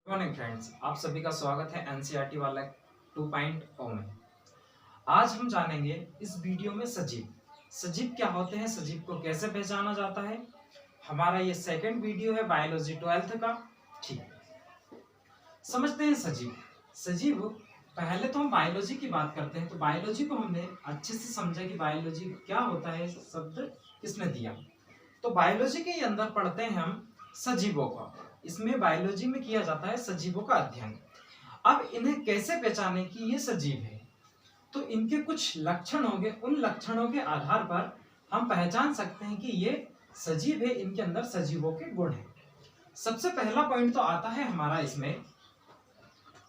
Good morning friends, आप सभी का स्वागत है एनसीईआरटी वाला 2.0 में। आज हम जानेंगे इस वीडियो में सजीव सजीव क्या होते हैं, सजीव को कैसे पहचाना जाता है। हमारा ये सेकंड वीडियो है बायोलॉजी 12th का। ठीक है, समझते हैं सजीव। सजीव पहले तो हम बायोलॉजी की बात करते हैं। तो बायोलॉजी को हमने अच्छे से समझा कि बायोलॉजी क्या होता है, शब्द किसने दिया। तो बायोलॉजी के अंदर पढ़ते हैं हम सजीवों का। इसमें बायोलॉजी में किया जाता है सजीवों का अध्ययन। अब इन्हें कैसे पहचाने कि ये सजीव है, तो इनके कुछ लक्षण होंगे। उन लक्षणों के आधार पर हम पहचान सकते हैं कि ये सजीव है, इनके अंदर सजीवों के गुण हैं। सबसे पहला पॉइंट तो आता है हमारा इसमें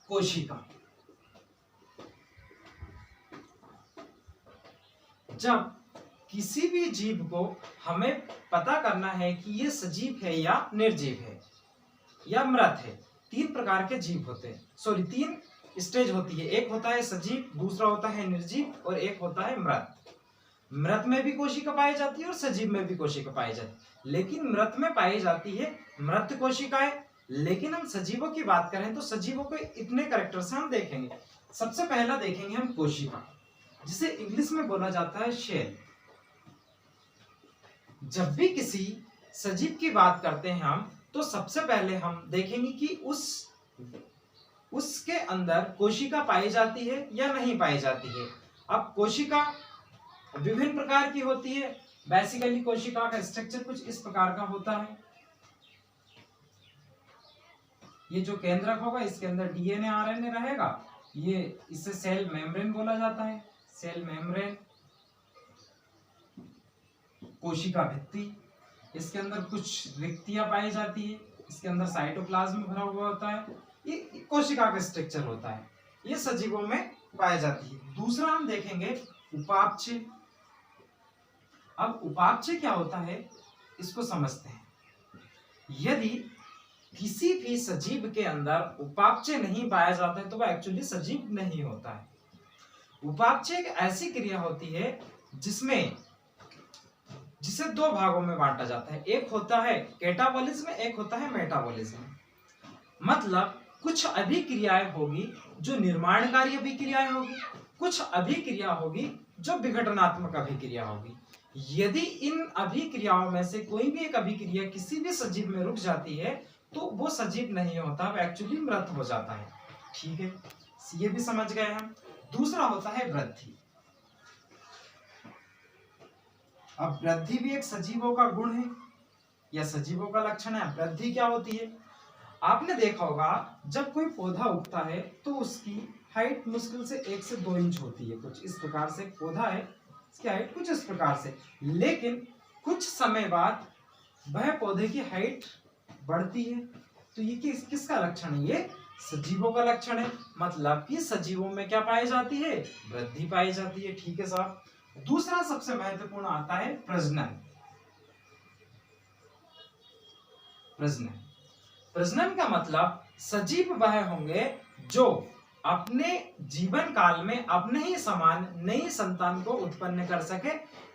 कोशिका। जब किसी भी जीव को हमें पता करना है कि ये सजीव है या निर्जीव है या मृत है, तीन प्रकार के जीव होते हैं, तीन स्टेज होती है। एक होता है सजीव, दूसरा होता है निर्जीव और एक होता है मृत। मृत में भी कोशिका पाई जाती है और सजीव में भी कोशिका पाई जाती है, लेकिन मृत में पाई जाती है मृत कोशिकाएं। लेकिन हम सजीवों की बात करें तो सजीवों को इतने कैरेक्टर से हम देखेंगे। सबसे पहला देखेंगे हम कोशिका, जिसे इंग्लिश में बोला जाता है शेल। जब भी किसी सजीव की बात करते हैं हम, तो सबसे पहले हम देखेंगे कि उसके अंदर कोशिका पाई जाती है या नहीं पाई जाती है। अब कोशिका विभिन्न प्रकार की होती है। बेसिकली कोशिका का स्ट्रक्चर कुछ इस प्रकार का होता है। ये जो केंद्रक होगा, इसके अंदर डीएनए आरएनए रहेगा। ये इसे सेल मेम्ब्रेन बोला जाता है। सेल मेम्ब्रेन, कोशिका भित्ति, इसके अंदर कुछ रिक्तियां पाई जाती है। इसके अंदर साइटोप्लाज्म भरा हुआ होता है। ये कोशिका का स्ट्रक्चर होता है, ये सजीवों में पाई जाती है। दूसरा हम देखेंगे उपापचय। अब उपापचय क्या होता है, इसको समझते हैं। यदि किसी भी सजीव के अंदर उपापचय नहीं पाया जाता है तो वह एक्चुअली सजीव नहीं होता है। उपापचय एक ऐसी क्रिया होती है जिसे दो भागों में बांटा जाता है। एक होता है कैटाबॉलिज्म, एक होता है मेटाबॉलिज्म। मतलब कुछ अभिक्रियाएं होगी जो निर्माणकारी अभिक्रियाएं होगी, कुछ अभिक्रिया होगी जो विघटनात्मक अभिक्रिया होगी। यदि इन अभिक्रियाओं में से कोई भी एक अभिक्रिया किसी भी सजीव में रुक जाती है तो वो सजीव नहीं होता, वो एक्चुअली मृत हो जाता है। ठीक है, ये भी समझ गए हम। दूसरा होता है वृद्धि। अब वृद्धि भी एक सजीवों का गुण है या सजीवों का लक्षण है। वृद्धि क्या होती है, आपने देखा होगा जब कोई पौधा उगता है तो उसकी हाइट मुश्किल से 1 से 2 इंच होती है। कुछ इस प्रकार से पौधा है, इसकी हाइट कुछ इस प्रकार से, लेकिन कुछ समय बाद वह पौधे की हाइट बढ़ती है। तो ये किसका लक्षण है, ये सजीवों का लक्षण है। मतलब कि सजीवों में क्या पाई जाती है, वृद्धि पाई जाती है। ठीक है साहब। दूसरा सबसे महत्वपूर्ण आता है प्रजनन। प्रजनन प्रजनन का मतलब सजीव वह होंगे जो अपने जीवन काल में अपने ही समान नई संतान को उत्पन्न कर सके।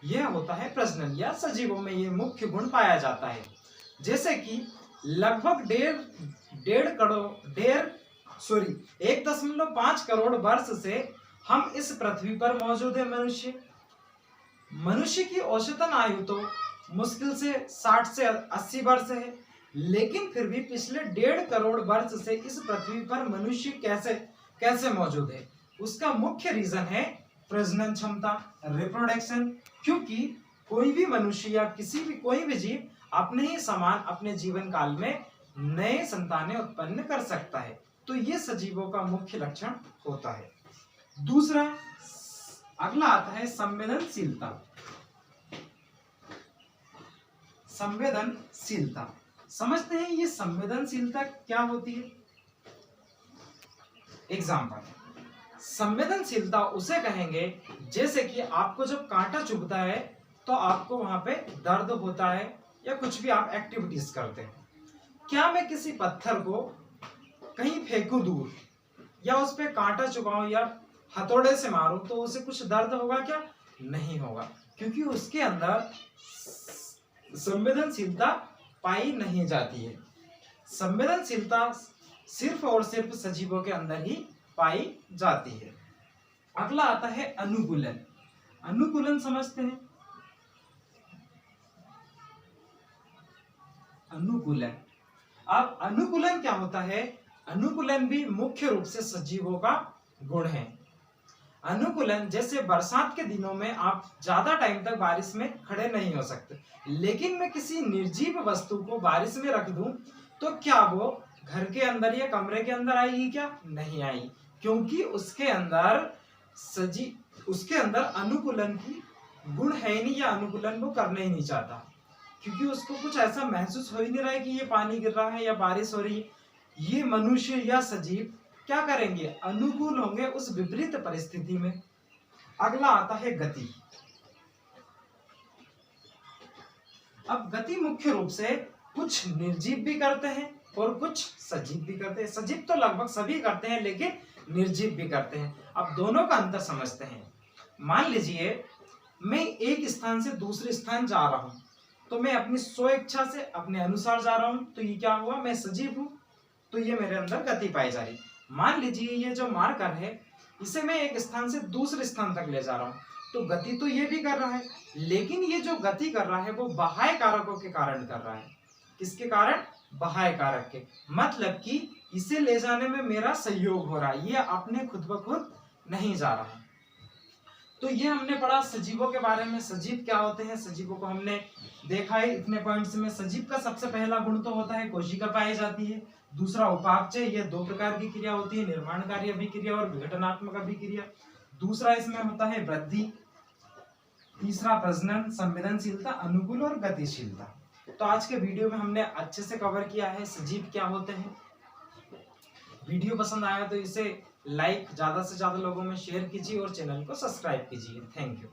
यह होता है प्रजनन, या सजीवों में यह मुख्य गुण पाया जाता है। जैसे कि लगभग 1.5 करोड़ वर्ष से हम इस पृथ्वी पर मौजूद है। मनुष्य की औसतन आयु तो मुश्किल से 60 से 80 वर्ष है, लेकिन फिर भी पिछले 1.5 करोड़ वर्ष से इस पृथ्वी पर मनुष्य कैसे मौजूद है। उसका मुख्य रीजन है प्रजनन क्षमता, रिप्रोडक्शन। क्योंकि कोई भी मनुष्य या कोई भी जीव अपने ही समान अपने जीवन काल में नए संतानें उत्पन्न कर सकता है। तो ये सजीवों का मुख्य लक्षण होता है। दूसरा, अगला आता है संवेदनशीलता। संवेदनशीलता समझते हैं, ये संवेदनशीलता क्या होती है। एग्जाम्पल, संवेदनशीलता उसे कहेंगे जैसे कि आपको जब कांटा चुभता है तो आपको वहां पे दर्द होता है या कुछ भी आप एक्टिविटीज करते हैं। क्या मैं किसी पत्थर को कहीं फेंकूं दूर या उस पे कांटा चुभाऊं या हथौड़े से मारूं तो उसे कुछ दर्द होगा क्या, नहीं होगा, क्योंकि उसके अंदर संवेदनशीलता पाई नहीं जाती है। संवेदनशीलता सिर्फ और सिर्फ सजीवों के अंदर ही पाई जाती है। अगला आता है अनुकूलन। अनुकूलन समझते हैं। अनुकूलन, अब अनुकूलन क्या होता है? अनुकूलन भी मुख्य रूप से सजीवों का गुण है। अनुकूलन जैसे बरसात के दिनों में आप ज्यादा टाइम तक बारिश में खड़े नहीं हो सकते, लेकिन मैं किसी निर्जीव वस्तु को बारिश में रख दूं तो क्या वो घर के अंदर या कमरे के अंदर आएगी? क्या नहीं आई, क्योंकि उसके अंदर अनुकूलन की गुण है ही नहीं, या अनुकूलन वो करना ही नहीं चाहता, क्योंकि उसको कुछ ऐसा महसूस हो ही नहीं रहा है कि ये पानी गिर रहा है या बारिश हो रही है। ये मनुष्य या सजीव क्या करेंगे? अनुकूल होंगे उस विपरीत परिस्थिति में। अगला आता है गति। अब गति मुख्य रूप से कुछ निर्जीव भी करते हैं और कुछ सजीव भी करते हैं। सजीव तो लगभग सभी करते हैं, लेकिन निर्जीव भी करते हैं। अब दोनों का अंतर समझते हैं। मान लीजिए मैं एक स्थान से दूसरे स्थान जा रहा हूं, तो मैं अपनी स्व इच्छा से अपने अनुसार जा रहा हूं, तो ये क्या हुआ? मैं सजीव हूं, तो ये मेरे अंदर गति पाई जा रही। मान लीजिए ये जो मार्कर है, इसे मैं एक स्थान से दूसरे स्थान तक ले जा रहा हूं, तो गति तो ये भी कर रहा है, लेकिन ये जो गति कर रहा है वो बाह्य कारकों के कारण कर रहा है। किसके कारण? बाह्य कारक के। मतलब कि इसे ले जाने में मेरा सहयोग हो रहा है, ये अपने खुद ब खुद नहीं जा रहा है। तो ये हमने पढ़ा सजीवों के बारे में। सजीव क्या होते हैं, सजीवों को हमने देखा है इतने पॉइंट्स में। सजीव का सबसे पहला गुण तो होता है कोशिका पाई जाती है, दूसरा उपापचय। ये दो प्रकार की क्रिया होती है, निर्माणकारी अभिक्रिया और विघटनात्मक अभिक्रिया। दूसरा इसमें होता है वृद्धि, तीसरा प्रजनन, संवेदनशीलता, अनुकूल और गतिशीलता। तो आज के वीडियो में हमने अच्छे से कवर किया है सजीव क्या होते हैं। वीडियो पसंद आया तो इसे लाइक, ज्यादा से ज्यादा लोगों में शेयर कीजिए और चैनल को सब्सक्राइब कीजिए। Thank you.